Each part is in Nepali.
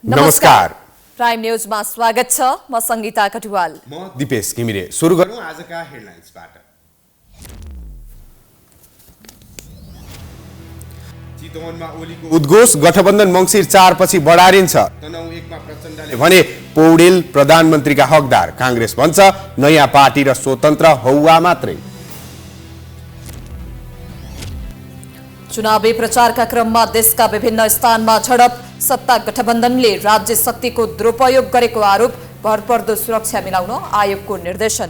नमस्कार। प्राइम न्यूजमा स्वागत छ। म संगीता कटुवाल। म दिपेश घिमिरे। सुरु गरौँ आजका हेडलाइन्सबाट। चितवनमा ओलीको उद्घोष, गठबन्धन मङ्सिर 4 पछि बढारिन्छ। तनहु 1 मा प्रचण्डले भने पौडेल प्रधानमन्त्रीका हकदार। कांग्रेस भन्छ नयाँ पार्टी र स्वतन्त्र हौवा मात्रै। चुनावी प्रचारका क्रममा देशका विभिन्न स्थानमा झडप। सत्ता गठबन्धनले राज्य शक्तिको दुरुपयोग गरेको आरोप। भरपर्दो सुरक्षा मिलाउन आयोगको निर्देशन।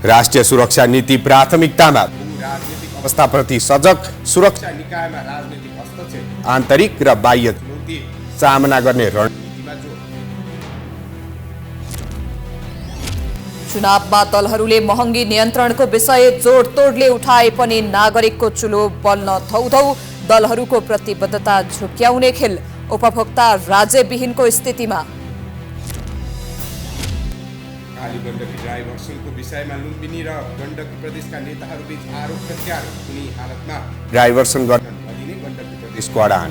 राष्ट्रिय सुरक्षा नीति प्राथमिकतामा, राजनीतिक अवस्थाप्रति सजग। सुरक्षा निकायमा राजनीतिक हस्तक्षेप, आन्तरिक र बाह्य चुनौती सामना गर्ने रणनीतिमा जोड। चुनावमा दलहरूले महँगी नियन्त्रणको विषय जोडतोडले उठाए पनि नागरिकको चुलो बल्न धौधौ। दलहरूको प्रतिबद्धता झुक्याउने खेल। उपभोक्ता राज्यविहीनको स्थितिमा। कालीगण्डकी डाइभर्सनको विषयमा लुम्बिनी र गण्डकी प्रदेशका नेताहरूबीच आरोप प्रत्यारोप। कुनै हालतमा डाइभर्सन गर्न नदिने गण्डकी प्रदेशको अडान।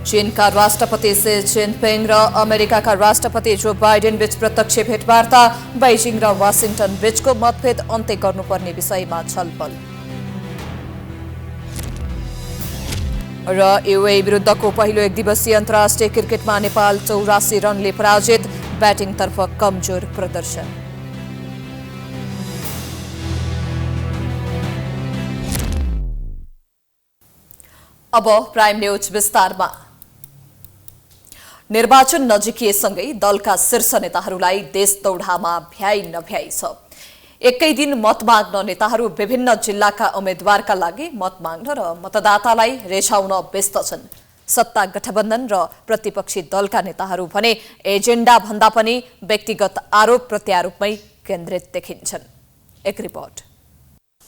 चीनका राष्ट्रपति सी जिनपिङ र अमेरिकाका राष्ट्रपति जो बाइडेन बीच प्रत्यक्ष भेटवार्ता। बेजिङ र वासिङटन बीचको मतभेद अन्त्य गर्नुपर्ने विषयमा छलफल। र युए विरुद्धको पहिलो एकदिवसीय अन्तर्राष्ट्रिय क्रिकेटमा नेपाल 84 रनले पराजित। ब्याटिङतर्फ कमजोर प्रदर्शन। अब प्राइम न्यूज विस्तारमा। निर्वाचन नजिकिएसँगै दलका शीर्ष नेताहरूलाई देश दौडामा भ्याइ नभ्याइ छ। एकै दिन मत माग्न नेताहरू विभिन्न जिल्लाका उम्मेद्वारका लागि मत माग्न र मतदातालाई रेछाउन व्यस्त छन्। सत्ता गठबन्धन र प्रतिपक्षी दलका नेताहरू भने एजेन्डा भन्दा पनि व्यक्तिगत आरोप प्रत्यारोपमै केन्द्रित देखिन्छन्। एक रिपोर्ट।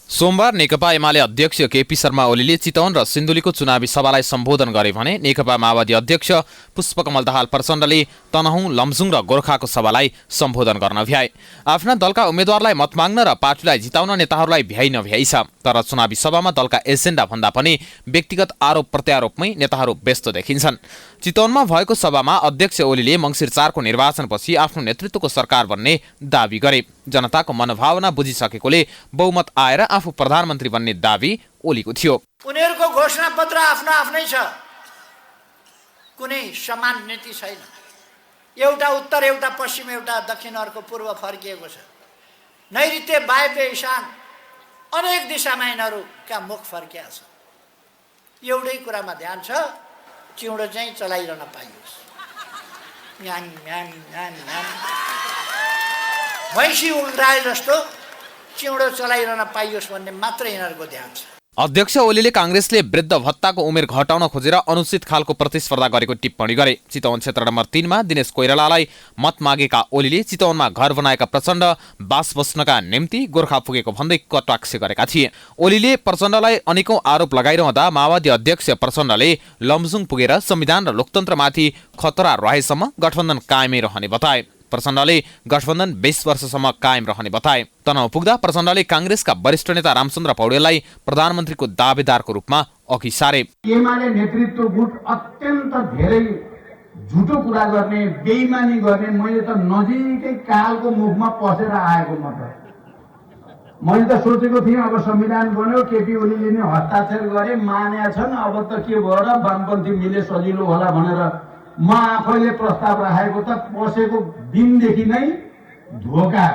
सोमबार नेकपा एमाले अध्यक्ष केपी शर्मा ओलीले चितवन र सिन्धुलीको चुनावी सभालाई सम्बोधन गरे भने नेकपा माओवादी अध्यक्ष पुष्पकमल दाहाल प्रचण्डले तनहुँ, लमजुङ र गोर्खाको सभालाई सम्बोधन गर्न भ्याए। आफ्ना दलका उम्मेद्वारलाई मत माग्न र पार्टीलाई जिताउन नेताहरूलाई भ्याइ नभ्याइ छ। तर चुनावी सभामा दलका एजेन्डा भन्दा पनि व्यक्तिगत आरोप प्रत्यारोपमै नेताहरू व्यस्त देखिन्छन्। चितवनमा भएको सभामा अध्यक्ष ओलीले मङ्सिर 4 को निर्वाचनपछि आफ्नो नेतृत्वको सरकार बन्ने दावी गरे। जनताको मनोभावना बुझिसकेकोले बहुमत आएर आफू प्रधानमन्त्री बन्ने दावी ओलीको थियो। उनीहरूको घोषणा पत्र आफ्नो आफ्नै छ, कुनै समान नीति छैन। एउटा उत्तर, एउटा पश्चिम, एउटा दक्षिण, अर्को पूर्व फर्किएको छ। नैऋत्य, वायव्य, ईशान अनेक दिशामा यिनीहरूका मुख फर्किया छ। एउटै कुरामा ध्यान छ, चिउँडो चाहिँ चलाइरहन पाइयोस्। म्याम म्याम म्याम म्याम भैँसी उल्टाए जस्तो चिउँडो चलाइरहन पाइयोस् भन्ने मात्र यिनीहरूको ध्यान छ। अध्यक्ष ओलीले कांग्रेसले वृद्ध भत्ताको उमेर घटाउन खोजेर अनुचित खालको प्रतिस्पर्धा गरेको टिप्पणी गरे। चितवन क्षेत्र नम्बर 3 मा दिनेश कोइरालालाई मत मागेका ओलीले चितवनमा घर बनाएका प्रचण्ड बास बस्नका निम्ति गोर्खा पुगेको भन्दै कटाक्ष गरेका थिए। ओलीले प्रचण्डलाई अनेकौं आरोप लगाइरहँदा माओवादी अध्यक्ष प्रचण्डले लमजुङ पुगेर संविधान र लोकतन्त्रमाथि खतरा रहेसम्म गठबन्धन कायमै रहने बताए। प्रचण्डले गठबन्धन 20 वर्षसम्म कायम रहने बताए। तनहु पुग्दा प्रचण्डले कांग्रेसका वरिष्ठ नेता रामचन्द्र पौडेललाई प्रधानमन्त्रीको दावेदारको रूपमा अघि सारे। एमाले नेतृत्व गुट अत्यन्त धेरै झुटो कुरा गर्ने, बेइमानी गर्ने, मैले त नजिकै कालको मुखमा पसेर आएको मैले त सोचेको थिएँ अब संविधान बन्यो, केपी ओलीले नै हस्ताक्षर गरे, मानेका छन्, अब त के भयो र वामपन्थी मिले सजिलो होला भनेर म आफैले प्रस्ताव राखेको त पसेको दिनदेखि नै धोका,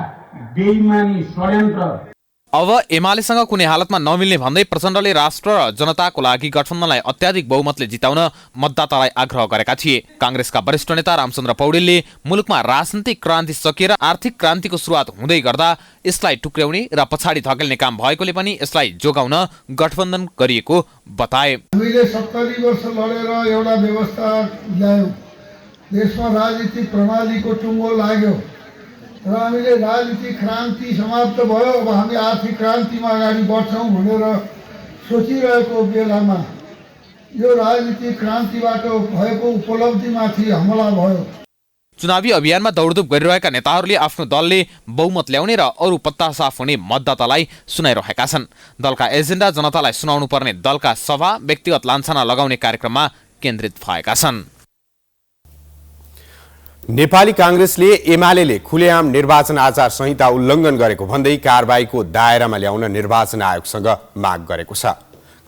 बेइमानी, षड्यन्त्र। अब एमालेसँग कुनै हालतमा नमिल्ने भन्दै प्रचण्डले राष्ट्र र जनताको लागि गठबन्धनलाई अत्याधिक बहुमतले जिताउन मतदातालाई आग्रह गरेका थिए। कांग्रेसका वरिष्ठ नेता रामचन्द्र पौडेलले मुलुकमा राजनीतिक क्रान्ति सकिएर आर्थिक क्रान्तिको सुरुवात हुँदै गर्दा यसलाई टुक्र्याउने र पछाडि धकेल्ने काम भएकोले पनि यसलाई जोगाउन गठबन्धन गरिएको बताए। हामीले 70 वर्ष लडेर एउटा व्यवस्था ल्यायौँ, देशमा राजनीतिक प्रणालीको टुङ्गो लाग्यो र हामीले राजनीतिक क्रान्ति समाप्त भयो। अब हामी आर्थिक क्रान्तिमा अगाडि बढ्छौँ भनेर सोचिरहेको बेलामा यो राजनीतिक क्रान्तिबाट भएको उपलब्धिमाथि हमला भयो। चुनावी अभियानमा दौडधुप गरिरहेका नेताहरूले आफ्नो दलले बहुमत ल्याउने र अरू पत्ता साफ हुने मतदातालाई सुनाइरहेका छन्। दलका एजेन्डा जनतालाई सुनाउनु पर्ने दलका सभा व्यक्तिगत लान्छना लगाउने कार्यक्रममा केन्द्रित भएका छन्। नेपाली कांग्रेसले एमालेले खुलेआम निर्वाचन आचार संहिता उल्लङ्घन गरेको भन्दै कारबाहीको दायरामा ल्याउन निर्वाचन आयोगसँग माग गरेको छ।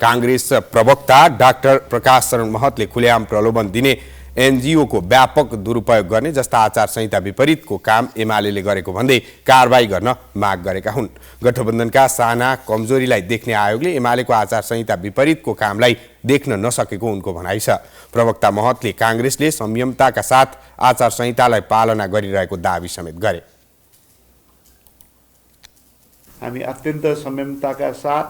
कांग्रेस प्रवक्ता डाक्टर प्रकाश शरण महतले खुलेआम प्रलोभन दिने एनजीओको व्यापक दुरुपयोग गर्ने जस्ता आचार संहिता विपरीतको काम एमालेले गरेको भन्दै कारबाही गर्न माग गरेका हुन्। गठबन्धनका साना कमजोरीलाई देख्ने आयोगले एमालेको आचार संहिता विपरीतको कामलाई देख्न नसकेको उनको भनाइ छ। प्रवक्ता महतले कांग्रेसले संयमताका साथ आचार संहितालाई पालना गरिरहेको दावी समेत गरे। हामी अत्यन्त संयमताका साथ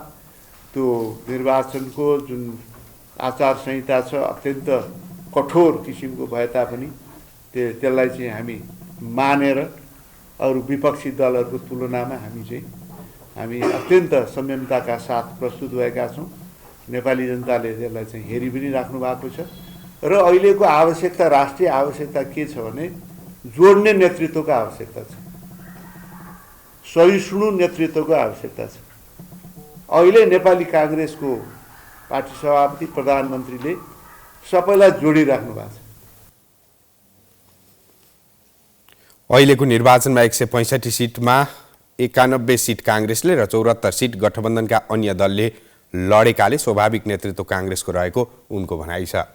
त्यो निर्वाचनको जुन आचार संहिता छ अत्यन्त कठोर किसिमको भए तापनि त्यसलाई चाहिँ हामी मानेर अरू विपक्षी दलहरूको तुलनामा हामी अत्यन्त संयमताका साथ प्रस्तुत भएका छौँ। नेपाली जनताले त्यसलाई चाहिँ हेरि पनि राख्नु भएको छ र अहिलेको आवश्यकता राष्ट्रिय आवश्यकता के छ भने जोड्ने नेतृत्वको आवश्यकता छ, सहिष्णु नेतृत्वको आवश्यकता छ। अहिले नेपाली कांग्रेसको पार्टी सभापति प्रधानमन्त्रीले सबैलाई जोडिराख्नु भएको छ। अहिलेको निर्वाचनमा 165 सिटमा 91 सिट कांग्रेसले र 74 सिट गठबन्धनका अन्य दलले लडेकाले स्वाभाविक नेतृत्व कांग्रेसको रहेको उनको भनाइ छ।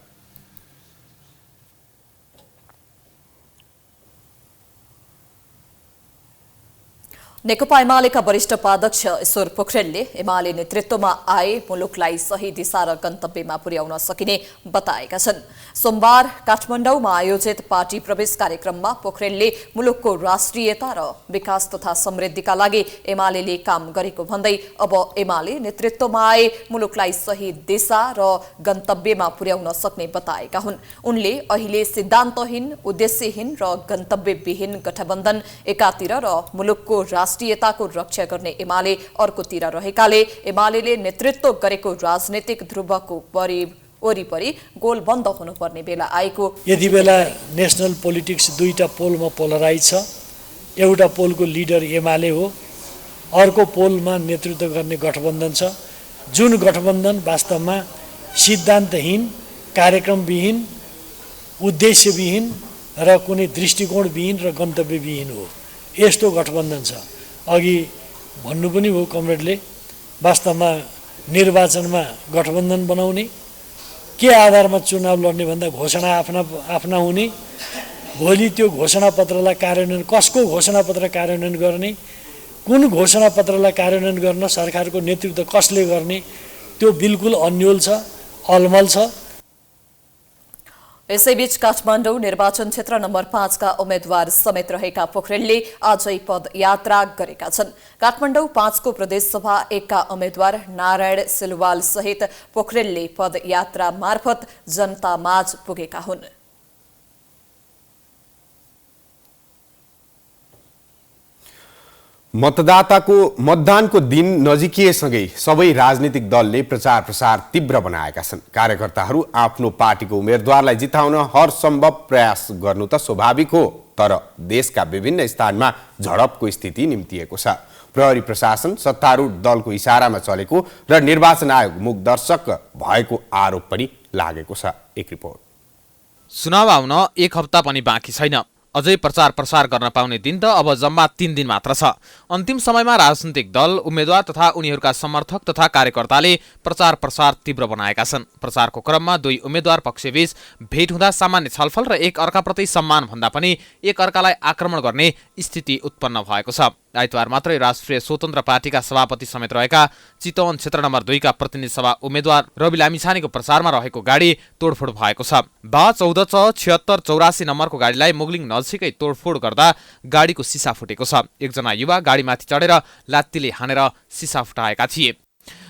नेकपा एमालेका वरिष्ठ उपाध्यक्ष ईश्वर पोखरेलले एमाले नेतृत्वमा आए मुलुकलाई सही दिशा र गन्तव्यमा पुर्याउन सकिने बताएका छन्। सोमबार काठमाडौँमा आयोजित पार्टी प्रवेश कार्यक्रममा पोखरेलले मुलुकको राष्ट्रियता र विकास तथा समृद्धिका लागि एमालेले काम गरेको भन्दै अब एमाले नेतृत्वमा आए मुलुकलाई सही दिशा र गन्तव्यमा पुर्याउन सक्ने बताएका हुन्। उनले अहिले सिद्धान्तहीन, उद्देश्यहीन र गन्तव्यविहीन गठबन्धन एकातिर र मुलुकको राष्ट्रियताको रक्षा गर्ने एमाले अर्कोतिर रहेकाले एमालेले नेतृत्व गरेको राजनीतिक ध्रुवको वरिपरि गोल बन्द हुनुपर्ने बेला आएको। यति बेला नेसनल पोलिटिक्स दुईटा पोलमा पोलराइज छ। एउटा पोलको लिडर एमाले हो, अर्को पोलमा नेतृत्व गर्ने गठबन्धन छ, जुन गठबन्धन वास्तवमा सिद्धान्तहीन, कार्यक्रमविहीन, उद्देश्यविहीन र कुनै दृष्टिकोणविहीन र गन्तव्यविहीन हो। यस्तो गठबन्धन छ। अघि भन्नु पनि हो कमरेडले, वास्तवमा निर्वाचनमा गठबन्धन बनाउने, के आधारमा चुनाव लड्ने भन्दा घोषणा आफ्ना हुने, भोलि त्यो घोषणापत्रलाई कार्यान्वयन, कसको घोषणापत्र कार्यान्वयन गर्ने, कुन घोषणापत्रलाई कार्यान्वयन गर्न सरकारको नेतृत्व कसले गर्ने, त्यो बिल्कुल अन्यल छ, अलमल छ। यसैबीच काठमाडौँ निर्वाचन क्षेत्र नम्बर 5 का उम्मेद्वार समेत रहेका पोखरेलले आजै पदयात्रा गरेका छन्। काठमाडौँ 5 को प्रदेश सभा 1 का उम्मेद्वार नारायण सिलवाल सहित पोखरेलले पदयात्रा मार्फत जनतामाझ पुगेका हुन्। मतदानको दिन नजिकिएसँगै सबै राजनीतिक दलले प्रचार प्रसार तीव्र बनाएका छन्। कार्यकर्ताहरू आफ्नो पार्टीको उम्मेदवारलाई जिताउन हर सम्भव प्रयास गर्नु त स्वाभाविक हो, तर देशका विभिन्न स्थानमा झडपको स्थिति निम्तिएको छ। प्रहरी प्रशासन सत्तारूढ दलको इशारामा चलेको र निर्वाचन आयोग मुखदर्शक भएको आरोप पनि लागेको छ। एक रिपोर्ट। चुनाव आउन 1 हप्ता पनि बाँकी छैन। अझै प्रचार प्रसार गर्न पाउने दिन त अब जम्मा 3 दिन मात्र छ। अन्तिम समयमा राजनीतिक दल, उम्मेद्वार तथा उनीहरूका समर्थक तथा कार्यकर्ताले प्रचार प्रसार तीव्र बनाएका छन्। प्रचारको क्रममा दुई उम्मेद्वार पक्षबीच भेट हुँदा सामान्य छलफल र एक अर्काप्रति सम्मान भन्दा पनि एक अर्कालाई आक्रमण गर्ने स्थिति उत्पन्न भएको छ। आइतबार मात्रै राष्ट्रिय स्वतन्त्र पार्टीका सभापति समेत रहेका चितवन क्षेत्र नम्बर 2 का प्रतिनिधि सभा उम्मेद्वार रवि लामिछानेको प्रचारमा रहेको गाडी तोडफोड भएको छ। 147684 नम्बरको गाडीलाई मुगलिङ नजिकै तोडफोड गर्दा गाडीको सिसा फुटेको छ। एकजना युवा गाडीमाथि चढेर लात्तीले हानेर सिसा फुटाएका थिए।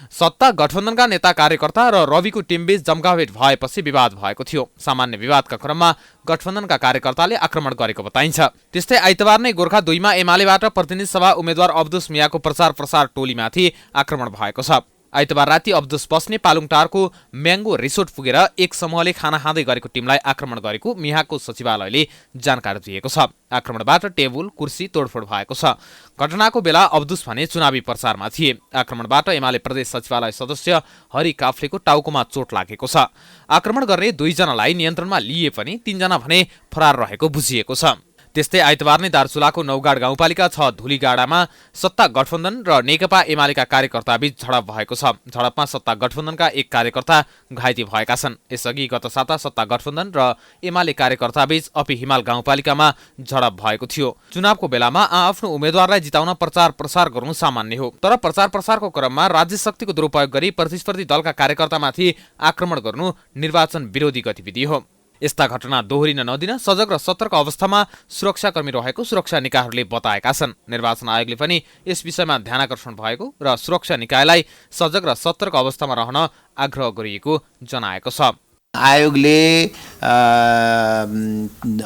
सत्ता गठबन्धनका नेता कार्यकर्ता र रविको टिमबीच जम्काभेट भएपछि विवाद भएको थियो। सामान्य विवादका क्रममा गठबन्धनका कार्यकर्ताले आक्रमण गरेको बताइन्छ। त्यस्तै आइतबार नै गोर्खा 2 मा एमालेबाट प्रतिनिधि सभा उम्मेद्वार अब्दुस मियाको प्रचार प्रसार टोलीमाथि आक्रमण भएको छ। आइतबार राति अब्दुस बस्ने पालुङटारको म्याङ्गो रिसोर्ट पुगेर एक समूहले खाना खाँदै गरेको टिमलाई आक्रमण गरेको मिहाको सचिवालयले जानकारी दिएको छ। आक्रमणबाट टेबुल कुर्सी तोडफोड भएको छ। घटनाको बेला अब्दुस भने चुनावी प्रचारमा थिए। आक्रमणबाट एमाले प्रदेश सचिवालय सदस्य हरि काफ्लेको टाउकोमा चोट लागेको छ। आक्रमण गर्ने 2 जनालाई नियन्त्रणमा लिए पनि 3 जना भने फरार रहेको बुझिएको छ। त्यस्तै आइतबार नै दार्चुलाको नौगाड गाउँपालिका 6 धुलीगाडामा सत्ता गठबन्धन र नेकपा एमालेका कार्यकर्ताबीच झडप भएको छ। झडपमा सत्ता गठबन्धनका एक कार्यकर्ता घाइते भएका छन्। यसअघि गत साता सत्ता गठबन्धन र एमाले कार्यकर्ताबीच अपी हिमाल गाउँपालिकामा झडप भएको थियो। चुनावको बेलामा आआफ्नो उम्मेद्वारलाई जिताउन प्रचार प्रसार गर्नु सामान्य हो, तर प्रचार प्रसारको क्रममा राज्य शक्तिको दुरुपयोग गरी प्रतिस्पर्धी दलका कार्यकर्तामाथि आक्रमण गर्नु निर्वाचन विरोधी गतिविधि हो। यस्ता घटना दोहोरिन नदिन सजग र सतर्क अवस्थामा सुरक्षाकर्मी रहेको सुरक्षा निकायहरूले बताएका छन्। निर्वाचन आयोगले पनि यस विषयमा ध्यानाकर्षण भएको र सुरक्षा निकायलाई सजग र सतर्क अवस्थामा रहन आग्रह गरिएको जनाएको छ। आयोगले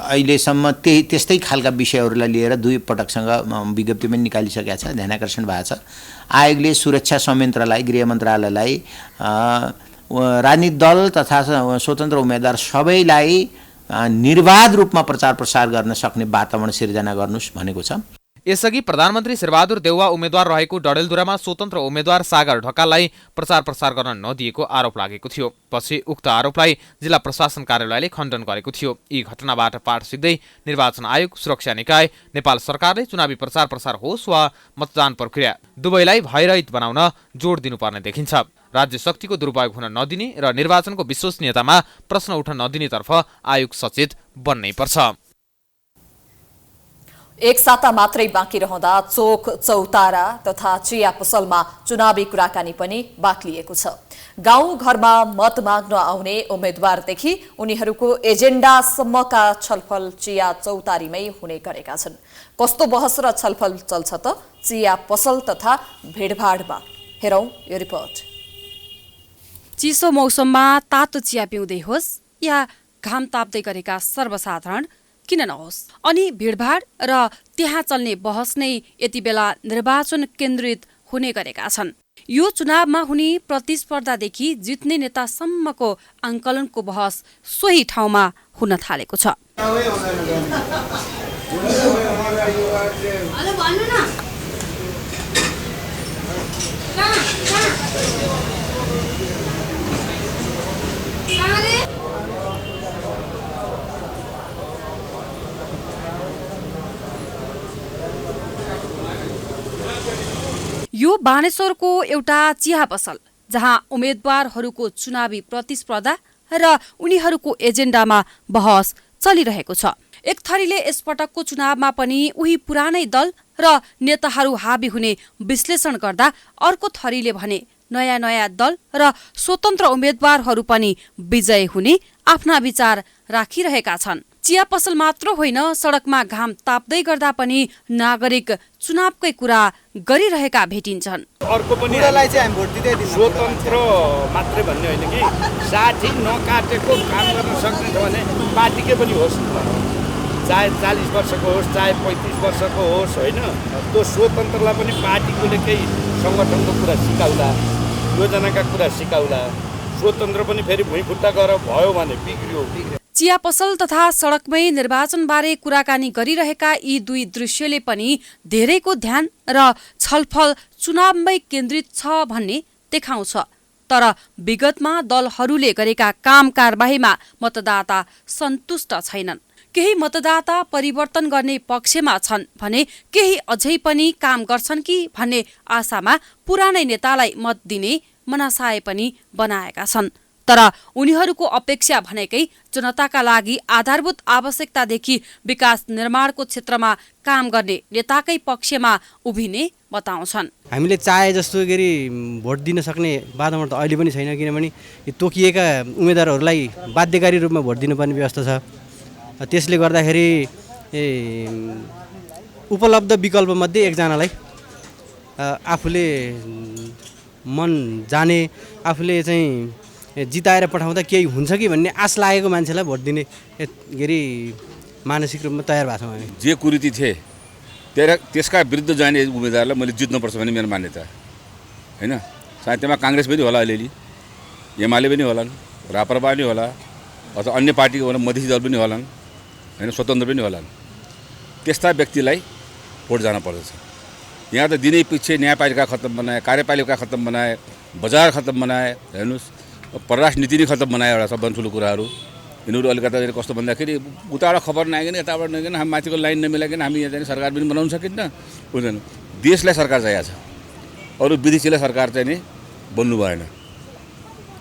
अहिलेसम्म त्यस्तै खालका विषयहरूलाई लिएर 2 पटकसँग विज्ञप्ति पनि निकालिसकेका छ, ध्यानाकर्षण भएको छ। आयोगले सुरक्षा संयन्त्रलाई, गृह मन्त्रालयलाई, राजनीतिक दल तथा स्वतन्त्र उम्मेदवार सबैलाई निर्बाध रूपमा प्रचार प्रसार गर्न सक्ने वातावरण सिर्जना गर्नुस् भनेको छ। यसअघि प्रधानमन्त्री शेरबहादुर देउवा उम्मेद्वार रहेको डडेलधुरामा स्वतन्त्र उम्मेद्वार सागर ढकाललाई प्रचार प्रसार गर्न नदिएको आरोप लागेको थियो। पछि उक्त आरोपलाई जिल्ला प्रशासन कार्यालयले खण्डन गरेको थियो। यी घटनाबाट पाठ सिक्दै निर्वाचन आयोग, सुरक्षा निकाय, नेपाल सरकारले चुनावी प्रचार प्रसार होस् वा मतदान प्रक्रिया दुवैलाई भयरहित बनाउन जोड दिनुपर्ने देखिन्छ। राज्य शक्तिको दुरुपयोग हुन नदिने र निर्वाचनको विश्वसनीयतामा प्रश्न उठ्न नदिनेतर्फ आयोग सचेत बन्नै पर्छ। एक साता मात्रै बाँकी रहँदा चोक, चौतारा तथा चिया पसलमा चुनावी कुराकानी पनि बाक्लिएको छ। गाउँ घरमा मत माग्न आउने उम्मेद्वारदेखि उनीहरूको एजेन्डासम्मका छलफल चिया चौतारीमै हुने गरेका छन्। कस्तो बहस र छलफल चल्छ त चिया पसल तथा भिडभाडमा? हेरौं यो रिपोर्ट। चिसो मौसममा तातो चिया पिउँदै होस् या घाम ताप्दै गरेका सर्वसाधारण किन नहोस्, अनि भिडभाड र त्यहाँ चल्ने बहस नै यति बेला निर्वाचन केन्द्रित हुने गरेका छन्। यो चुनावमा हुने प्रतिस्पर्धादेखि जित्ने नेतासम्मको आंकलनको बहस सोही ठाउँमा हुन थालेको छ। यो बानेश्वरको एउटा चिया पसल जहाँ उम्मेद्वारहरूको चुनावी प्रतिस्पर्धा र उनीहरूको एजेन्डामा बहस चलिरहेको छ। एक थरीले यसपटकको चुनावमा पनि उही पुरानै दल र नेताहरू हाबी हुने विश्लेषण गर्दा अर्को थरीले भने नयाँ नयाँ दल र स्वतन्त्र उम्मेद्वारहरू पनि विजय हुने आफ्ना विचार राखिरहेका छन्। चिया पसल मात्र होइन, सडकमा घाम ताप्दै गर्दा पनि नागरिक चुनावकै कुरा गरिरहेका भेटिन्छन्। अर्को पनि चाहिँ हामी भोट दिँदै दिन्छौँ। स्वतन्त्र मात्रै भन्ने होइन कि साठी नकाटेको काम गर्न सक्ने छ भने पार्टीकै पनि होस्, चाहे 40 वर्षको होस् चाहे 35 वर्षको होस्, होइन त्यो स्वतन्त्रलाई पनि पार्टीले केही सङ्गठनको कुरा सिकाउला, योजनाका कुरा सिकाउला। स्वतन्त्र पनि फेरि भुइँफुट्टा गएर भयो भने बिग्रियो। चिया पसल तथा सडकमै निर्वाचनबारे कुराकानी गरिरहेका यी 2 दृश्यले पनि धेरैको ध्यान र छलफल चुनावमै केन्द्रित छ भन्ने देखाउँछ। तर विगतमा दलहरूले गरेका काम कारबाहीमा मतदाता सन्तुष्ट छैनन्। केही मतदाता परिवर्तन गर्ने पक्षमा छन् भने केही अझै पनि काम गर्छन् कि भन्ने आशामा पुरानै नेतालाई मत दिने मनसाय पनि बनाएका छन्। तर उनीहरूको अपेक्षा भनेकै जनताका लागि आधारभूत आवश्यकतादेखि विकास निर्माणको क्षेत्रमा काम गर्ने नेताकै पक्षमा उभिने बताउँछन्। हामीले चाहे जस्तो गरी भोट दिन सक्ने वातावरण त अहिले पनि छैन, किनभने तोकिएका उम्मेदवारहरूलाई बाध्यकारी रूपमा भोट दिनुपर्ने व्यवस्था छ। त्यसले गर्दाखेरि उपलब्ध विकल्पमध्ये एकजनालाई आफूले मन जाने, आफूले चाहिँ जिताएर पठाउँदा केही हुन्छ कि भन्ने आश लागेको मान्छेलाई भोट दिने गरी मानसिक रूपमा तयार भएको छौँ हामी। जे कुरीति थिए त्यसका विरुद्ध जाने उम्मेदवारलाई मैले जित्नुपर्छ भन्ने मेरो मान्यता होइन। सायद त्यसमा काङ्ग्रेस पनि होला अलिअलि, एमाले पनि होलान्, राप्रपा पनि होला, अथवा अन्य पार्टीको होला, मधेसी दल पनि होलान्, होइन, स्वतन्त्र पनि होलान्। त्यस्ता व्यक्तिलाई भोट जान पर्दछ। यहाँ त दिनै पछि न्यायपालिका खत्तम बनाए, कार्यपालिका खत्तम बनाए, बजार खत्तम बनाए, हेर्नुहोस् परराष्ट्र नीति नै खत्तम बनाए। एउटा सबभन्दा ठुलो कुराहरू यिनीहरू अलिकता कस्तो भन्दाखेरि उताबाट खबर नआइकन यताबाट नआइकन हामी माथिको लाइन नमिलाइकन हामी यहाँ चाहिँ सरकार पनि बनाउन सकिन्न, बुझ्दैन। देशलाई सरकार चाहिएको छ, अरू विदेशीलाई सरकार चाहिँ नि बन्नु भएन।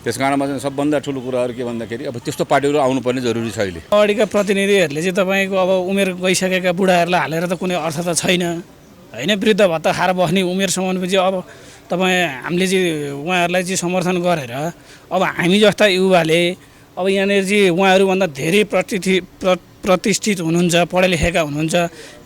त्यस कारणमा चाहिँ सबभन्दा ठुलो कुराहरू के भन्दाखेरि अब त्यस्तो पार्टीहरू आउनुपर्ने जरुरी छ अहिले। अगाडिका प्रतिनिधिहरूले चाहिँ तपाईँको अब उमेर गइसकेका बुढाहरूलाई हालेर त कुनै अर्थ त छैन, होइन। वृद्ध भत्ता खाएर बस्ने उमेरसम्म चाहिँ अब तपाईँ हामीले चाहिँ उहाँहरूलाई चाहिँ समर्थन गरेर अब हामी जस्ता युवाले अब यहाँनिर चाहिँ उहाँहरूभन्दा धेरै प्रतिष्ठित हुनुहुन्छ, पढे लेखेका हुनुहुन्छ,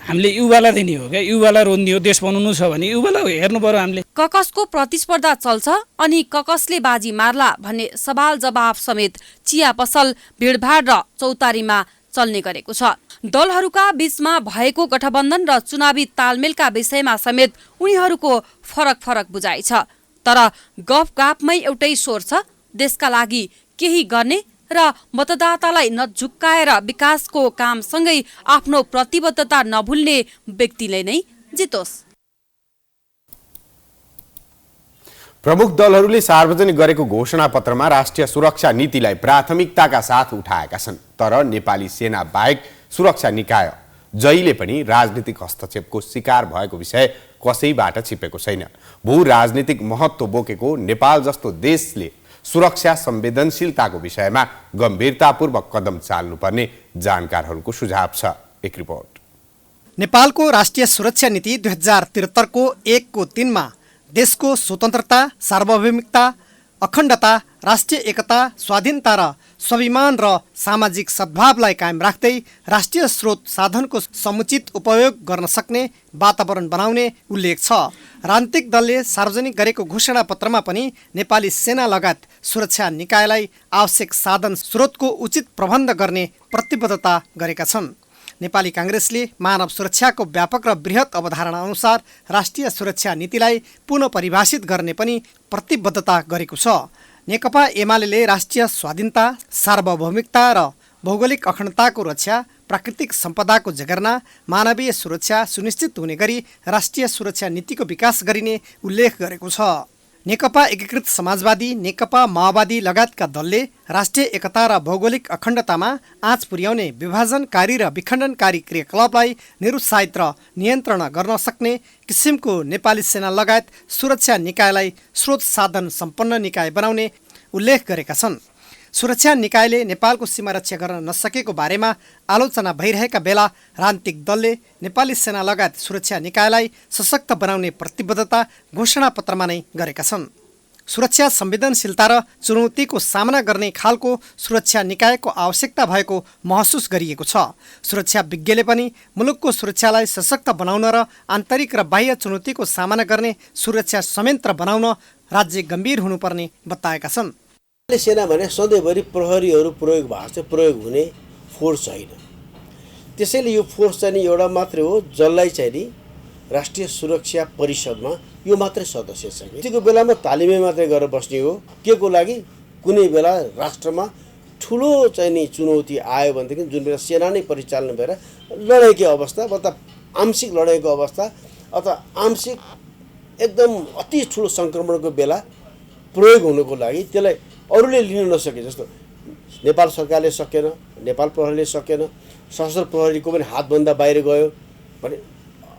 हामीले युवालाई दिने हो क्या, युवालाई रोज्ने हो। देश बनाउनु छ भने युवालाई हेर्नु पर्यो हामीले। ककसको प्रतिस्पर्धा चल्छ अनि ककसले बाजी मार्ला भन्ने सवाल जवाफ समेत चिया पसल, भिडभाड र चौतारीमा चल्ने गरेको छ। दलहरूका बीचमा भएको गठबन्धन र चुनावी तालमेलका विषयमा समेत उनीहरूको फरक फरक बुझाइ छ। तर गफगाफमै एउटै स्वर छ, देशका लागि केही गर्ने र मतदातालाई नझुक्काएर विकासको कामसँगै आफ्नो प्रतिबद्धता नभुल्ने व्यक्तिले नै जितोस्। प्रमुख दलहरूले सार्वजनिक गरेको घोषणापत्रमा राष्ट्रिय सुरक्षा नीतिलाई प्राथमिकताका साथ उठाएका छन्। तर नेपाली सेना बाहेक सुरक्षा निकाय जहिले पनि राजनीतिक हस्तक्षेपको शिकार भएको विषय कसैबाट छिपेको छैन। भू राजनीतिक महत्त्व बोकेको नेपाल जस्तो देशले सुरक्षा संवेदनशीलताको विषयमा गम्भीरतापूर्वक कदम चाल्नुपर्ने जानकारहरूको सुझाव छ। एक रिपोर्ट। नेपालको राष्ट्रिय सुरक्षा नीति 2073 को 1 को 3 मा देशको स्वतन्त्रता, सार्वभौमिकता, अखण्डता, राष्ट्रिय एकता, स्वाधीनता र स्वाभिमान र सामाजिक सद्भावलाई कायम राख्दै राष्ट्रिय स्रोत साधनको समुचित उपयोग गर्न सक्ने वातावरण बनाउने उल्लेख छ। राजनीतिक दलले सार्वजनिक गरेको घोषणापत्रमा पनि नेपाली सेना लगायत सुरक्षा निकायलाई आवश्यक साधन स्रोतको उचित प्रबन्ध गर्ने प्रतिबद्धता गरेका छन्। नेपाली काङ्ग्रेसले मानव सुरक्षाको व्यापक र बृहत अवधारणा अनुसार राष्ट्रिय सुरक्षा नीतिलाई पुनः परिभाषित गर्ने पनि प्रतिबद्धता गरेको छ। नेकपा एमाले राष्ट्रिय स्वाधीनता, सार्वभौमिकता र भौगोलिक अखण्डताको रक्षा, प्राकृतिक सम्पदाको जगेर्ना, मानवीय सुरक्षा सुनिश्चित हुने गरी राष्ट्रिय सुरक्षा नीतिको विकास गरिने उल्लेख गरेको छ। नेकपा एकीकृत समाजवादी, नेकपा माओवादी लगायतका दलले राष्ट्रिय एकता र भौगोलिक अखण्डतामा आँच पुर्याउने विभाजनकारी र विखण्डनकारी क्रियाकलापलाई निरुत्साहित र नियन्त्रण गर्न सक्ने किसिमको नेपाली सेना लगायत सुरक्षा निकायलाई स्रोत साधन सम्पन्न निकाय बनाउने उल्लेख गरेका छन्। सुरक्षा निकायले नेपालको सीमा रक्षा गर्न नसकेको बारेमा आलोचना भइरहेका बेला राजनीतिक दलले नेपाली सेना लगायत सुरक्षा निकायलाई सशक्त बनाउने प्रतिबद्धता घोषणापत्रमा नै गरेका छन्। सुरक्षा संवेदनशीलता र चुनौतीको सामना गर्ने खालको सुरक्षा निकायको आवश्यकता भएको महसुस गरिएको छ। सुरक्षा विज्ञले पनि मुलुकको सुरक्षालाई सशक्त बनाउन र आन्तरिक र बाह्य चुनौतीको सामना गर्ने सुरक्षा संयन्त्र बनाउन राज्य गम्भीर हुनुपर्ने बताएका छन्। सेना भने सधैँभरि प्रहरीहरू प्रयोग भएको छ, प्रयोग हुने फोर्स छैन। त्यसैले यो फोर्स चाहिँ नि एउटा मात्रै हो, जसलाई चाहिँ नि राष्ट्रिय सुरक्षा परिषदमा यो मात्रै सदस्य छ। यतिको बेलामा तालिमै मात्रै गरेर बस्ने हो। के को लागि? कुनै बेला राष्ट्रमा ठुलो चाहिँ नि चुनौती आयो भनेदेखि जुन बेला सेना नै परिचालन भएर लडाइँको अवस्था अथवा आंशिक लडाइँको अवस्था अथवा आंशिक एकदम अति ठुलो सङ्क्रमणको बेला प्रयोग हुनुको लागि त्यसलाई अरूले लिन नसके, जस्तो नेपाल सरकारले सकेन, नेपाल प्रहरीले सकेन, सशस्त्र प्रहरीको पनि हातभन्दा बाहिर गयो भने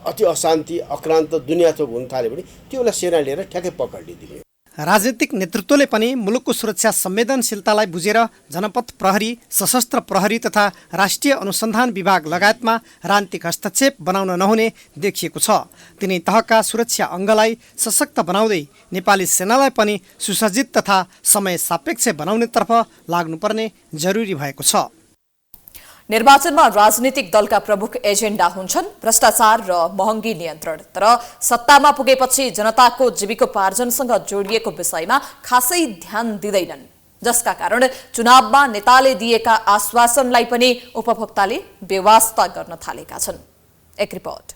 अति अशान्ति अक्रान्त दुनियाथोक हुन थाल्यो भने त्यो बेला सेना लिएर ठ्याक्कै पक्रिदिने। राजनीतिक नेतृत्वले पनि मुलुकको सुरक्षा संवेदनशीलतालाई बुझेर जनपथ प्रहरी, सशस्त्र प्रहरी तथा राष्ट्रिय अनुसन्धान विभाग लगायतमा राजनीतिक हस्तक्षेप बनाउन नहुने देखिएको छ। तिनै तहका सुरक्षा अङ्गलाई सशक्त बनाउँदै नेपाली सेनालाई पनि सुसज्जित तथा समय सापेक्ष बनाउनेतर्फ लाग्नुपर्ने जरुरी भएको छ। निर्वाचनमा राजनीतिक दलका प्रमुख एजेन्डा हुन्छन् भ्रष्टाचार र महँगी नियन्त्रण। तर सत्तामा पुगेपछि जनताको जीविकोपार्जनसँग जोडिएको विषयमा खासै ध्यान दिँदैनन्, जसका कारण चुनावमा नेताले दिएका आश्वासनलाई पनि उपभोक्ताले बेवास्ता गर्न थालेका छन्। एक रिपोर्ट।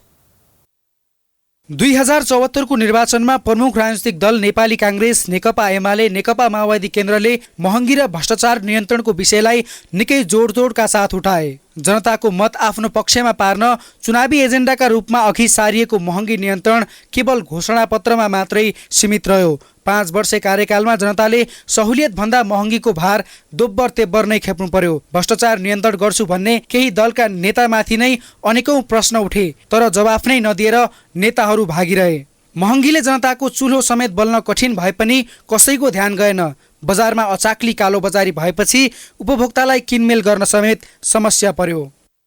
2074 को निर्वाचनमा प्रमुख राजनीतिक दल नेपाली कांग्रेस, नेकपा एमाले, नेकपा माओवादी केन्द्रले महँगी र भ्रष्टाचार नियन्त्रणको विषयलाई निकै जोडतोडका साथ उठाए। जनताको मत आफ्नो पक्षमा पार्न चुनावी एजेन्डाका रूपमा अघि सारिएको महँगी नियन्त्रण केवल घोषणापत्रमा मात्रै सीमित रह्यो। 5 वर्ष कार्यकालमा जनताले सहुलियत भन्दा महँगीको भार दोब्बर तेब्बर नै खेप्नु पर्यो। भ्रष्टाचार नियन्त्रण गर्छु भन्ने केही दलका नेतामाथि नै अनेकौं प्रश्न उठे, तर जवाफ नै नदिएर नेताहरू भागिरहे। महँगीले जनताको चुल्हो समेत बल्न कठिन भए पनि कसैको ध्यान गएन। बजारमा अचाक्ली कालोबजारी भएपछि उपभोक्तालाई किनमेल गर्न समेत समस्या पर्यो।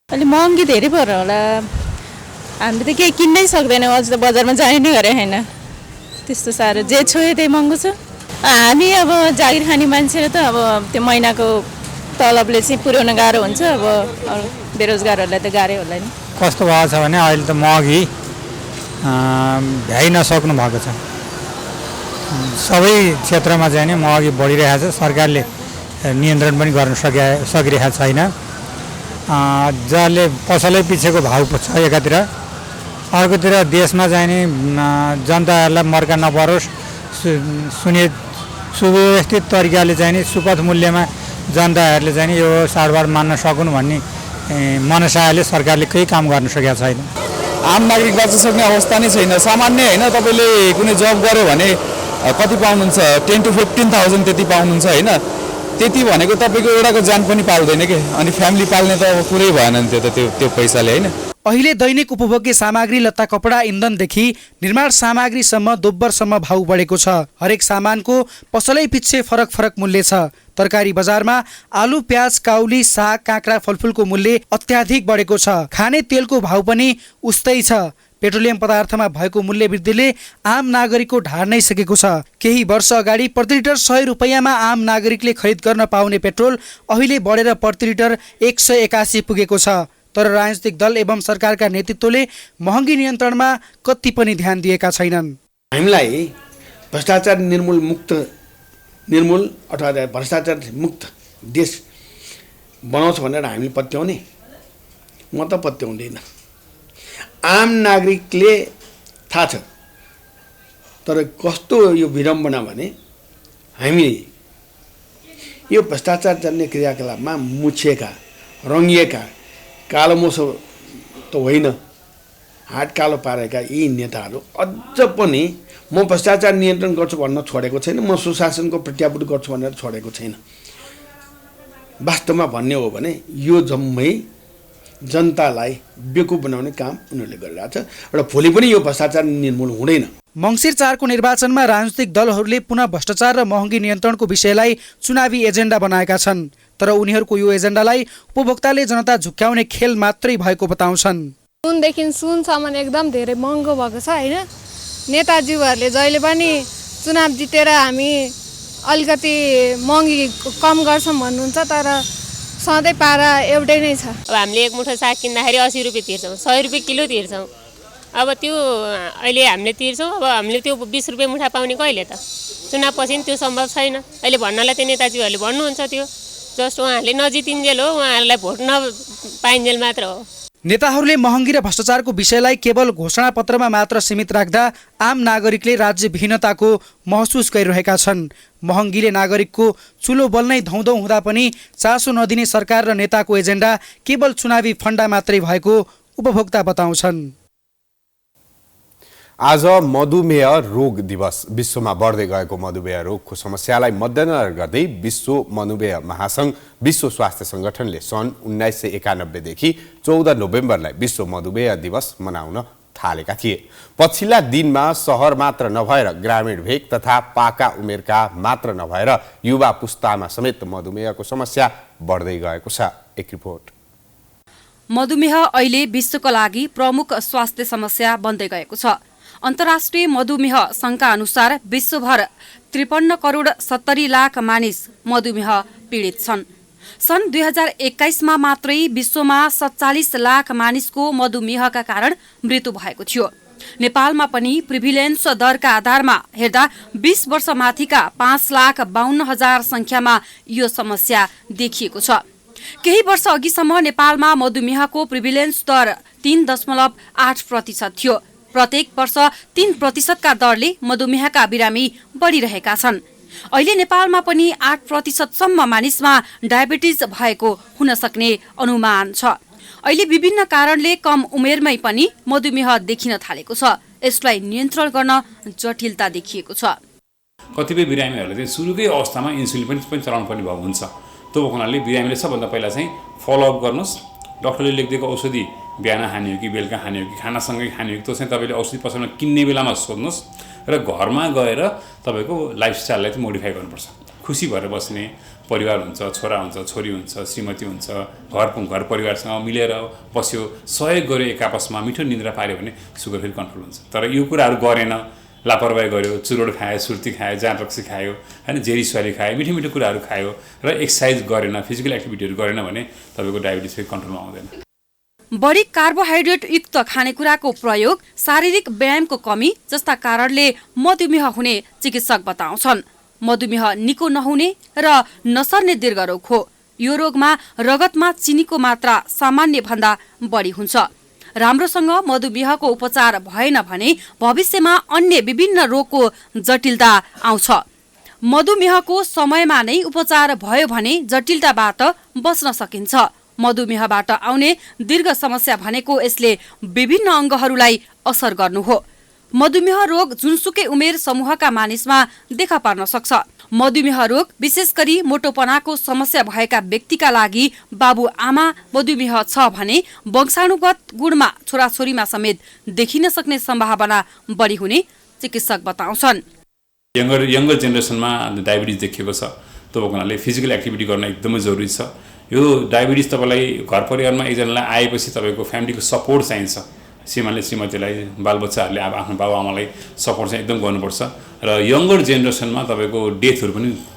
अलि महँगी धेरै पर्यो होला, हामीले त केही किन्नै सक्दैनौँ। अझ त बजारमा जाने नै गरे होइन, त्यस्तो साह्रो जे छोयो त्यही महँगो छ। हामी अब जागिर खाने मान्छे त अब त्यो महिनाको तलबले चाहिँ पुर्याउन गाह्रो हुन्छ। अब बेरोजगारहरूलाई त गाह्रै होला नि। कस्तो भएको छ भने अहिले त महँगी भ्याइ नसक्नु भएको छ। सबै क्षेत्रमा चाहिँ नि महँगी बढिरहेको छ। सरकारले नियन्त्रण पनि गर्न सकिरहेको छैन। जसले पसलै पछिको भाउ छ एकातिर, अर्कोतिर देशमा चाहिँ नि जनताहरूलाई मर्का नपरोस्, सुव्यवस्थित तरिकाले चाहिँ नि सुपथ मूल्यमा जनताहरूले चाहिँ नि यो चाडबाड मान्न सकुन् भन्ने मनसायले सरकारले केही काम गर्न सकेको छैन। आम नागरिक बाँच्न सक्ने अवस्था नै छैन। सामान्य होइन, तपाईँले कुनै जब गर्यो भने कति पाउनुहुन्छ? 10 to 15,000 त्यति पाउनुहुन्छ होइन। त्यति भनेको तपाईँको एउटाको ज्यान पनि पाल्दैन के, अनि फ्यामिली पाल्ने त अब कुरै भएन नि त्यो पैसाले होइन। अहिले दैनिक उपभोग्य सामग्री, लत्ता कपडा, इन्धनदेखि निर्माण सामग्रीसम्म दोब्बरसम्म भाउ बढेको छ। हरेक सामानको पसलै पछि फरक फरक मूल्य छ। तरकारी बजारमा आलु, प्याज, काउली, साग, काँक्रा, फलफुलको मूल्य अत्याधिक बढेको छ। खाने तेलको भाउ पनि उस्तै छ। पेट्रोलियम पदार्थमा भएको मूल्य वृद्धिले आम नागरिकको ढाड नै सकेको छ। केही वर्ष अगाडि प्रति लिटर 100 रुपैयाँमा आम नागरिकले खरिद गर्न पाउने पेट्रोल अहिले बढेर प्रति लिटर 181 पुगेको छ। तर राजनीतिक दल एवं सरकारका नेतृत्वले महँगी नियन्त्रणमा कति पनि ध्यान दिएका छैनन्। हामीलाई भ्रष्टाचार निर्मूल अथवा भ्रष्टाचार मुक्त देश बनाउँछ भनेर हामी पत्याउने? म त पत्याउँदैन। आम नागरिकले थाहा छ, तर कस्तो यो विडम्बना भने हामीले यो भ्रष्टाचार जन्य क्रियाकलापमा मुछिएका, रङ्गिएका, कालो मोसो त होइन, हात कालो पारेका यी नेताहरू अझ पनि म भ्रष्टाचार नियन्त्रण गर्छु भन्न छोडेको छैन, म सुशासनको प्रत्याभूत गर्छु भनेर छोडेको छैन। वास्तवमा भन्ने हो भने यो जम्मै जनतालाई बेकुफ बनाउने काम उनीहरूले गरिरहेछ र भोलि पनि यो भ्रष्टाचार निर्मूल हुँदैन। मङ्सिर 4 को निर्वाचनमा राजनीतिक दलहरूले पुनः भ्रष्टाचार र महँगी नियन्त्रणको विषयलाई चुनावी एजेन्डा बनाएका छन्, तर उनीहरूको यो एजेन्डालाई उपभोक्ताले जनता झुक्क्याउने खेल मात्रै भएको बताउँछन्। सुनदेखि सुनसम्म एकदम धेरै महँगो भएको छ होइन। नेताजीहरूले जहिले पनि चुनाव जितेर हामी अलिकति महँगी कम गर्छौँ भन्नुहुन्छ, तर सधैँ पारा एउटै नै छ। अब हामीले एक मुठो साग किन्दाखेरि 80 रुपियाँ तिर्छौँ, 100 रुपियाँ किलो तिर्छौँ। अब त्यो अहिले हामीले तिर्छौँ, अब हामीले त्यो 20 रुपियाँ मुठा पाउने कहिले त? चुनाव पछि त्यो सम्भव छैन। अहिले भन्नलाई त्यो नेताजीहरूले भन्नुहुन्छ, त्यो जस्ट उहाँहरूले नजितिन्जेल हो, उहाँहरूलाई भोट नपाइन्जेल मात्र हो। नेताहरूले महँगी र भ्रष्टाचारको विषयलाई केवल घोषणापत्रमा मात्र सीमित राख्दा आम नागरिकले राज्यविहीनताको महसुस गरिरहेका छन्। महँगीले नागरिकको चुलो बल्नै धौधौ हुँदा पनि चासो नदिने सरकार र नेताको एजेन्डा केवल चुनावी फन्डा मात्रै भएको उपभोक्ता बताउँछन्। आज मधुमेह रोग दिवस। विश्वमा बढ्दै गएको मधुमेह रोगको समस्यालाई मध्यनजर गर्दै विश्व मधुमेह महासंघ विश्व स्वास्थ्य संगठनले सन् 1991 देखि 14 नोभेम्बरलाई विश्व मधुमेह दिवस मनाउन थालेका थिए। पछिल्ला दिनमा सहर मात्र नभएर ग्रामीण भेग तथा पाका उमेरका मात्र नभएर युवा पुस्तामा समेत मधुमेहको समस्या बढ्दै गएको छ। एक रिपोर्ट। मधुमेह अहिले विश्वका लागि प्रमुख स्वास्थ्य समस्या बन्दै गएको छ। अन्तर्राष्ट्रिय मधुमेह संघका अनुसार विश्वभर 53 करोड 70 लाख मानिस मधुमेह पीडित छन्। सन् 2021 मा मात्रै विश्वमा 47 लाख मानिसको मधुमेहका कारण मृत्यु भएको थियो। नेपालमा पनि प्रिभिलेन्स दरका आधारमा हेर्दा 20 वर्ष माथिका 5,52,000 संख्यामा यो समस्या देखिएको छ। केही वर्ष अघिसम्म नेपालमा मधुमेहको प्रिभिलेन्स दर 3.8% थियो। प्रत्येक वर्ष 3% का दरले मधुमेहका बिरामी बढिरहेका छन्। अहिले नेपालमा पनि 8% सम्म मानिसमा डायबिटिज भएको हुन सक्ने अनुमान छ। अहिले विभिन्न कारणले कम उमेरमै पनि मधुमेह देखिन थालेको छ। यसलाई नियन्त्रण गर्न जटिलता देखिएको छ। कतिपय बिरामीहरूले चाहिँ सुरुकै अवस्थामा इन्सुलिन पनि चलाउनु पर्ने भएको हुन्छ। त्यो हुनाले बिरामीले सबभन्दा पहिला चाहिँ फलोअप गर्नुहोस्। डक्टरले लेखिदिएको औषधि बिहान खाने हो कि बेलुका खाने हो कि खानासँगै खाने हो कि त्यो चाहिँ तपाईँले औषधि पसलमा किन्ने बेलामा सोध्नुहोस् र घरमा गएर तपाईँको लाइफस्टाइललाई चाहिँ मोडिफाई गर्नुपर्छ। खुसी भएर बस्ने परिवार हुन्छ, छोरा हुन्छ, छोरी हुन्छ, श्रीमती हुन्छ, घर परिवारसँग मिलेर बस्यो, सहयोग गर्यो, एक आपसमा मिठो निद्रा पार्यो भने सुगर फेरि कन्ट्रोल हुन्छ। तर यो कुराहरू गरेन, लापरवाही गर्यो, चुरोट खायो, सुर्ती खायो, जाँड रक्सी खायो, होइन, जेरी सुवारी खायो, मिठो मिठो कुराहरू खायो र एक्सर्साइज गरेन, फिजिकल एक्टिभिटीहरू गरेन भने तपाईँको डायबिटिज फेरि कन्ट्रोलमा आउँदैन। बढी कार्बोहाइड्रेट युक्त खानेकुराको प्रयोग, शारीरिक व्यायामको कमी जस्ता कारणले मधुमेह हुने चिकित्सक बताउँछन्। मधुमेह निको नहुने र नसर्ने दीर्घरोग हो। यो रोगमा रगतमा चिनीको मात्रा सामान्य भन्दा बढी हुन्छ। राम्रोसँग मधुमेहको उपचार भएन भने भविष्यमा अन्य विभिन्न रोगको जटिलता आउँछ। मधुमेहको समयमा नै उपचार भयो भने जटिलताबाट बच्न सकिन्छ। मधुमेहबाट आउने दीर्घ समस्या भनेको यसले विभिन्न अङ्गहरूलाई असर गर्नु हो। मधुमेह रोग जुनसुकै उमेर समूहका मानिसमा देखा पर्न सक्छ। मधुमेह रोग विशेष गरी मोटोपनाको समस्या भएका व्यक्तिका लागि बाबुआमा मधुमेह छ भने वंशानुगत गुणमा छोराछोरीमा समेत देखिन सक्ने सम्भावना बढी हुने चिकित्सक बताउँछन्। यङ्गर जेनेरेसनमा डायबिटिज देखिएको छ। त्यो हुनाले फिजिकल एक्टिभिटी गर्न एकदमै जरुरी छ। यो डायबिटिज तपाईँलाई घर परिवारमा एकजनालाई आएपछि तपाईँको फ्यामिलीको सपोर्ट चाहिन्छ। श्रीमानले श्रीमतीलाई, बालबच्चाहरूले अब आफ्नो बाबुआमालाई सपोर्ट चाहिँ एकदम गर्नुपर्छ। र यङ्गर जेनेरेसनमा तपाईँको डेथहरू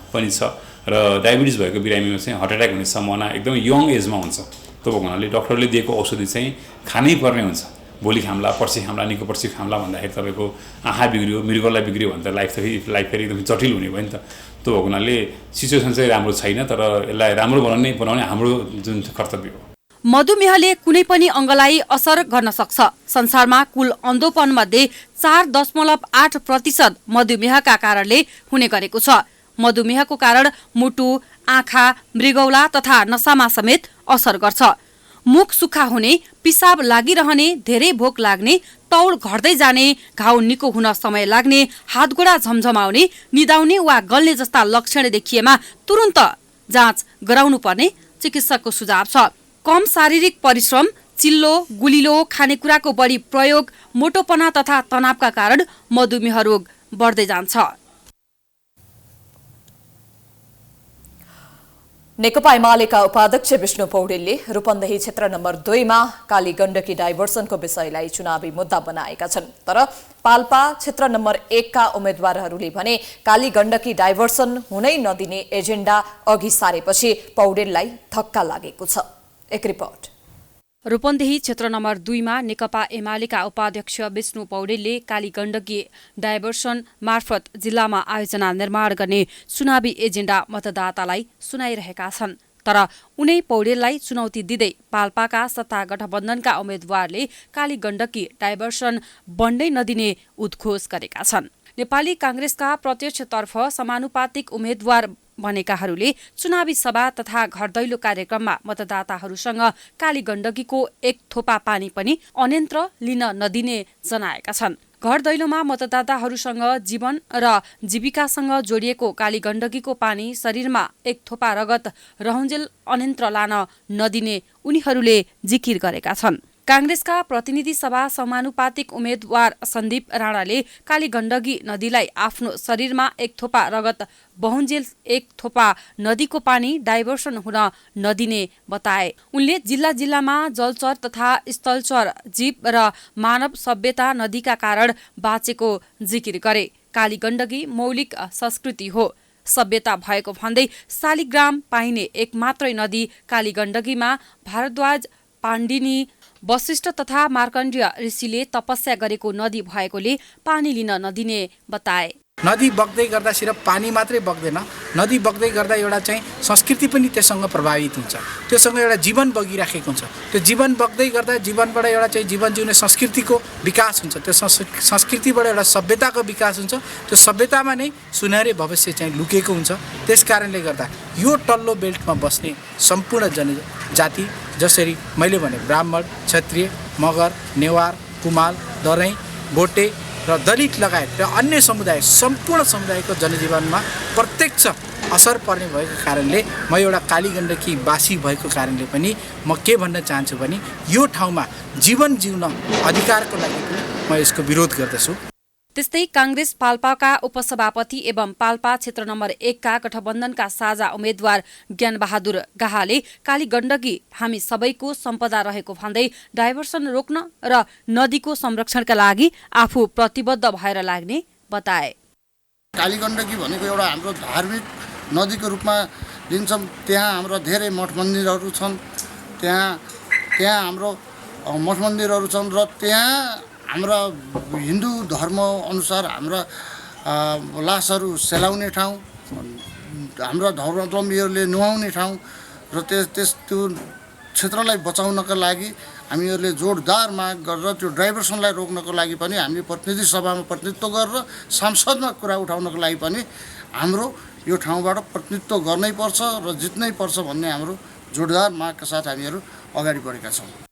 पनि छ र डायबिटिज भएको बिरामीमा चाहिँ हार्ट एट्याक हुने सम्भावना एकदम यङ एजमा हुन्छ। त्यो हुनाले डक्टरले दिएको औषधि चाहिँ खानै पर्ने हुन्छ। भोलि खाम्ला, पर्सि खाम्ला, निको पर्सि खाम्ला भन्दाखेरि तपाईँको आँखा बिग्रियो, मृगलाई बिग्रियो भने त लाइफ फेरि एकदम जटिल हुने भयो नि त। त्यो हुनाले सिचुएसन चाहिँ राम्रो छैन, तर यसलाई राम्रो बनाउने हाम्रो जुन कर्तव्य हो। मधुमेहले कुनै पनि अङ्गलाई असर गर्न सक्छ। संसारमा कुल अन्धोपन मध्ये 4.8% मधुमेहका कारणले हुने गरेको छ। मधुमेहको कारण मुटु, आँखा, मृगौला तथा नसामा समेत असर गर्छ। मुख सुक्खा हुने, पिसाब लागिरहने, धेरै भोक लाग्ने, तौल घट्दै जाने, घाउ निको हुन समय लाग्ने, हातगोडा झमझमाउने, निदाउने वा गल्ने जस्ता लक्षण देखिएमा तुरुन्त जाँच गराउनु पर्ने चिकित्सकको सुझाव छ। कम शारीरिक परिश्रम, चिल्लो, गुलिलो खानेकुराको बढी प्रयोग, मोटोपना तथा तनावका कारण मधुमेह रोग बढ्दै जान्छ। नेकपा एमालेका उपाध्यक्ष विष्णु पौडेलले रूपन्देही क्षेत्र नम्बर 2 मा काली गण्डकी डाइभर्सनको विषयलाई चुनावी मुद्दा बनाएका छन्। तर पाल्पा क्षेत्र नम्बर 1 का उम्मेद्वारहरूले भने काली गण्डकी डाइभर्सन हुनै नदिने एजेन्डा अघि सारेपछि पौडेललाई धक्का लागेको छ। एक रिपोर्ट। रूपन्देही क्षेत्र नम्बर 2 मा नेकपा एमालेका उपाध्यक्ष विष्णु पौडेलले काली गण्डकी डाइभर्सन मार्फत जिल्लामा आयोजना निर्माण गर्ने चुनावी एजेन्डा मतदातालाई सुनाइरहेका छन्। तर उनै पौडेललाई चुनौती दिँदै पाल्पाका सत्ता गठबन्धनका उम्मेद्वारले काली गण्डकी डाइभर्सन बन्दै नदिने उद्घोष गरेका छन्। नेपाली कांग्रेसका प्रत्यक्षतर्फ समानुपातिक उम्मेद्वार भनेकाहरूले चुनावी सभा तथा घरदैलो कार्यक्रममा मतदाताहरूसँग काली गण्डकीको एक थोपा पानी पनि अन्यन्त्र लिन नदिने जनाएका छन्। घरदैलोमा मतदाताहरूसँग जीवन र जीविकासँग जोडिएको काली गण्डकीको पानी शरीरमा एक थोपा रगत रहन्जेल अन्यन्त्र लान नदिने उनीहरूले जिकिर गरेका छन्। कांग्रेसका प्रतिनिधि सभा समानुपातिक उम्मेद्वार सन्दीप राणाले काली गण्डकी नदीलाई आफ्नो शरीरमा एक थोपा रगत बहुन्जेल एक थोपा नदीको पानी डाइभर्सन हुन नदिने बताए। उनले जिल्ला जिल्लामा जलचर तथा स्थलचर जीव र मानव सभ्यता नदीका कारण बाँचेको जिकिर गरे। काली गण्डकी मौलिक संस्कृति हो, सभ्यता भएको भन्दै शालिग्राम पाइने एक मात्रै नदी काली गण्डकीमा भारद्वाज, पाण्डिनी, वशिष्ठ तथा मार्कण्डेय ऋषिले तपस्या गरेको नदी भएकोले पानी लिन नदिने बताए। नदी बग्दै गर्दा सिर्फ पानी मात्रै बग्दैन, नदी बग्दै गर्दा एउटा चाहिँ संस्कृति पनि त्यससँग प्रभावित हुन्छ, त्योसँग एउटा जीवन बगिराखेको हुन्छ। त्यो जीवन बग्दै गर्दा जीवनबाट एउटा चाहिँ जीवन जिउने संस्कृतिको विकास हुन्छ, त्यो संस्कृतिबाट एउटा सभ्यताको विकास हुन्छ, त्यो सभ्यतामा नै सुनहरे भविष्य चाहिँ लुकेको हुन्छ। त्यस कारणले गर्दा यो तल्लो बेल्टमा बस्ने सम्पूर्ण जनजाति, जसरी मैले भने ब्राह्मण, क्षत्रिय, मगर, नेवार, कुमाल, दराई, भोटे र दलित लगायत र अन्य समुदाय, सम्पूर्ण समुदायको जनजीवनमा प्रत्यक्ष असर पर्ने भएको कारणले म एउटा कालीगण्डकी वासी भएको कारणले पनि म के भन्न चाहन्छु भने यो ठाउँमा जीवन जिउन अधिकारको लागि पनि म यसको विरोध गर्दछु। त्यस्तै कांग्रेस पाल्पाका उपसभापति एवं पाल्पा क्षेत्र नम्बर 1 का गठबन्धनका साझा उम्मेद्वार ज्ञानबहादुर गाहाले कालीगण्डकी हामी सबैको सम्पदा रहेको भन्दै डाइभर्सन रोक्न र नदीको संरक्षणका लागि आफू प्रतिबद्ध भएर लाग्ने बताए। कालीगण्डकी भनेको एउटा हाम्रो धार्मिक नदीको रूपमा लिन्छौँ। त्यहाँ हाम्रो धेरै मठ मन्दिरहरू छन्, त्यहाँ हाम्रो मठ मन्दिरहरू छन् र त्यहाँ हाम्रा हिन्दू धर्म अनुसार हाम्रा लासहरू सेलाउने ठाउँ, हाम्रा धर्मावलम्बीहरूले नुहाउने ठाउँ र त्यो क्षेत्रलाई बचाउनका लागि हामीहरूले जोरदार माग गरेर त्यो डाइभर्सनलाई रोक्नको लागि पनि हामीले प्रतिनिधि सभामा प्रतिनिधित्व गरेर संसदमा कुरा उठाउनको लागि पनि हाम्रो यो ठाउँबाट प्रतिनिधित्व गर्नै पर्छ र जित्नै पर्छ भन्ने हाम्रो जोरदार मागका साथ हामीहरू अगाडि बढेका छौँ।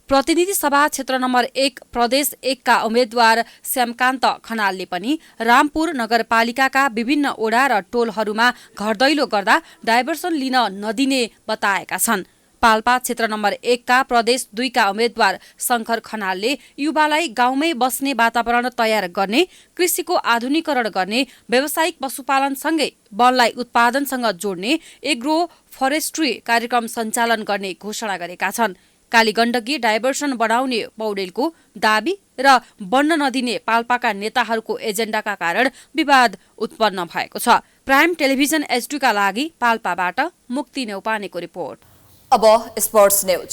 प्रतिनिधि सभा क्षेत्र नम्बर 1 प्रदेश 1 का उम्मेद्वार श्यामकान्त खनालले पनि रामपुर नगरपालिकाका विभिन्न ओडा र टोलहरूमा घरदैलो गर्दा डाइभर्सन लिन नदिने बताएका छन्। पाल्पा क्षेत्र नम्बर 1 का प्रदेश 2 का उम्मेद्वार शंकर खनालले युवालाई गाउँमै बस्ने वातावरण तयार गर्ने, कृषिको आधुनिकीकरण गर्ने, व्यावसायिक पशुपालनसँगै वनलाई उत्पादनसँग जोड्ने एग्रो फरेस्ट्री कार्यक्रम सञ्चालन गर्ने घोषणा गरेका छन्। कालीगण्डकी डाइभर्सन बढाउने पौडेलको दाबी र बन्न नदिने पाल्पाका नेताहरूको एजेन्डाका कारण विवाद उत्पन्न भएको छ। प्राइम टेलिभिजन HD का लागि पाल्पाबाट मुक्ति नेउपानेको रिपोर्ट। अब स्पोर्ट्स न्यूज।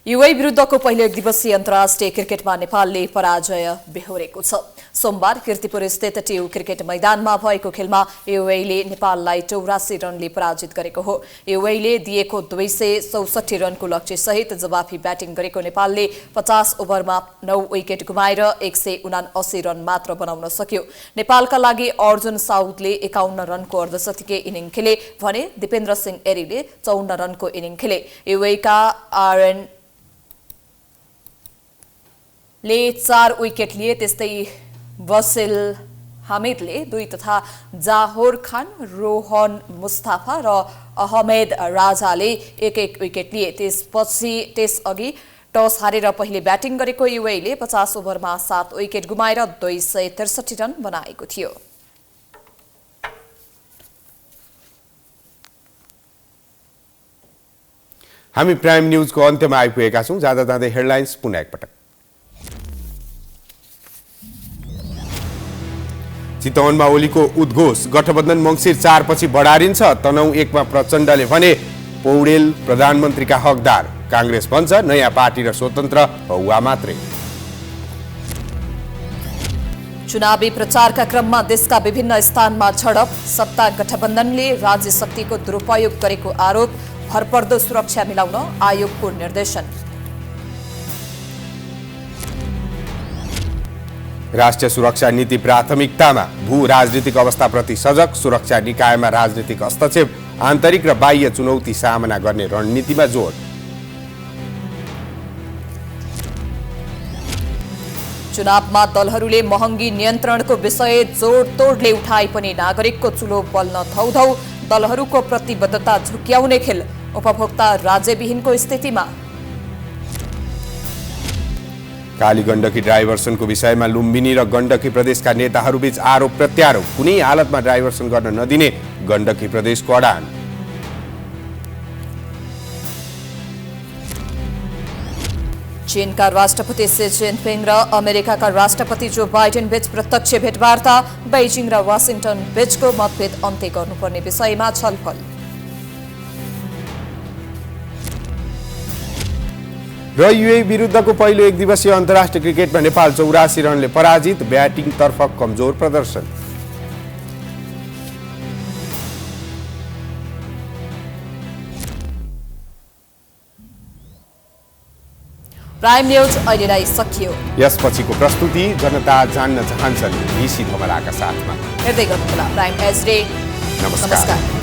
युए विरुद्धको पहिलो एक दिवसीय अन्तर्राष्ट्रिय क्रिकेटमा नेपालले पराजय बेहोरेको छ। सोमबार कीर्तिपुर स्थित टियु क्रिकेट मैदानमा भएको खेलमा युएले नेपाललाई 84 रनले पराजित गरेको हो। युएले दिएको 264 रनको लक्ष्य सहित जवाफी ब्याटिङ गरेको नेपालले 50 ओभरमा 9 विकेट गुमाएर 179 रन मात्र बनाउन सक्यो। नेपालका लागि अर्जुन साउदले 51 रनको अर्धशतकीय इनिङ खेले भने दिपेन्द्र सिंह एरीले 54 रनको इनिङ खेले। युएका आरएन ले 4 विकेट लिए। त्यस्तै वसिल हामिदले 2 तथा जाहोर खान, रोहन मुस्ताफा र अहमेद राजाले 1-1 विकेट लिए। त्यसअघि टस हारेर पहिले ब्याटिङ गरेको युएले 50 ओभरमा 7 विकेट गुमाएर 263 रन बनाएको थियो। हामी प्राइम न्यूजको अन्त्यमा आइपुगेका छौं। जाँदा जाँदै हेडलाइन्स पुनः एकपटक। चितवनमा ओलीको उद्घोष, गठबन्धन मङ्सिर 4 पछि बढारिन्छ। तनहुँ 1 मा प्रचण्डले भने पौडेल प्रधानमन्त्रीका हकदार, कांग्रेस भन्छ नयाँ पार्टी र स्वतन्त्र हौवा मात्रै। चुनावी प्रचारका क्रममा देशका विभिन्न स्थानमा झडप, सत्ता गठबन्धनले राज्य शक्तिको दुरुपयोग गरेको आरोप, भरपर्दो सुरक्षा मिलाउन आयोगको निर्देशन। राष्ट्रिय सुरक्षा नीति प्राथमिकतामा, भू राजनीतिक अवस्थाप्रति सजग, सुरक्षा निकायमा राजनीतिक हस्तक्षेप, आन्तरिक र बाह्य चुनौती सामना गर्ने रणनीतिमा जोड। चुनावमा दलहरूले महँगी नियन्त्रणको विषय जोडतोडले उठाए पनि नागरिकको चुलो बल्न धौधौ, दलहरूको प्रतिबद्धता झुक्याउने खेल, उपभोक्ता राज्यविहीनको स्थितिमा। कालीगण्डकी डाइभर्सनको विषयमा लुम्बिनी र गण्डकी प्रदेशका नेताहरूबीच आरोप प्रत्यारोप, कुनै हालतमा डाइभर्सन गर्न नदिने गण्डकी प्रदेशको अडान। चीनका राष्ट्रपति सी जिनपिङ र अमेरिकाका राष्ट्रपति जो बाइडेन बीच प्रत्यक्ष भेटवार्ता, बेजिङ र वाशिंटन बीचको मतभेद अन्त्य गर्नुपर्ने विषयमा छलफल। र युएई विरुद्धको पहिलो एक दिवसीय अन्तर्राष्ट्रिय क्रिकेटमा नेपाल 84 रनले पराजित, ब्याटिङतर्फ कमजोर प्रदर्शन। प्राइम न्यूज अहिलेलाई सकियो। यसपछिको प्रस्तुति जनता जान्न चाहन्छन् ऋषि धमलाका साथमा। हेर्दै गर्नुहोला प्राइम एच डे। नमस्कार।